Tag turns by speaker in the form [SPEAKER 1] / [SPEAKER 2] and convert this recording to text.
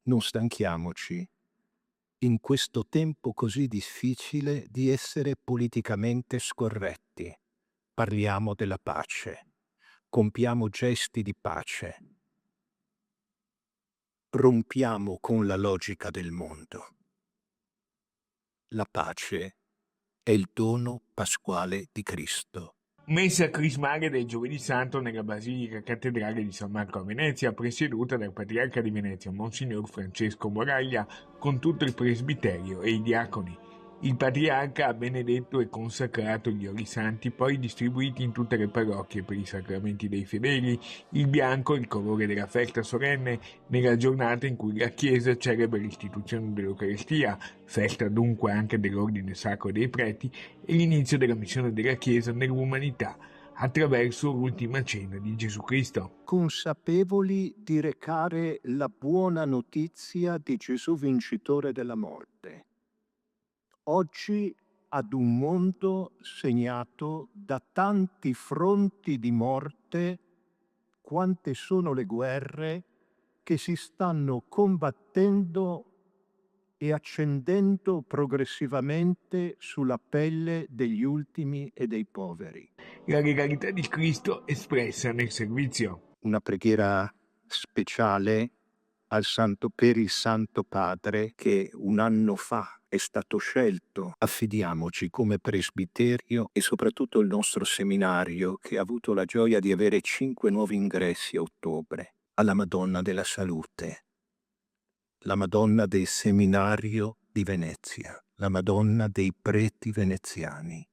[SPEAKER 1] Non stanchiamoci, in questo tempo così difficile, di essere politicamente scorretti. Parliamo della pace, compiamo gesti di pace, rompiamo con la logica del mondo. La pace è il dono pasquale di Cristo.
[SPEAKER 2] Messa crismale del Giovedì Santo nella Basilica Cattedrale di San Marco a Venezia, presieduta dal Patriarca di Venezia, Monsignor Francesco Moraglia, con tutto il presbiterio e i diaconi. Il Patriarca ha benedetto e consacrato gli ori santi, poi distribuiti in tutte le parrocchie per i sacramenti dei fedeli, il bianco, il colore della festa solenne, nella giornata in cui la Chiesa celebra l'istituzione dell'Eucaristia, festa dunque anche dell'ordine sacro dei preti, e l'inizio della missione della Chiesa nell'umanità attraverso l'ultima cena di Gesù Cristo.
[SPEAKER 1] Consapevoli di recare la buona notizia di Gesù vincitore della morte. Oggi ad un mondo segnato da tanti fronti di morte, quante sono le guerre che si stanno combattendo e accendendo progressivamente sulla pelle degli ultimi e dei poveri.
[SPEAKER 2] La legalità di Cristo espressa nel servizio.
[SPEAKER 1] Una preghiera speciale per il Santo Padre che un anno fa è stato scelto. Affidiamoci come presbiterio e soprattutto il nostro seminario, che ha avuto la gioia di avere 5 nuovi ingressi a ottobre, alla Madonna della Salute, la Madonna del Seminario di Venezia, la Madonna dei Preti veneziani.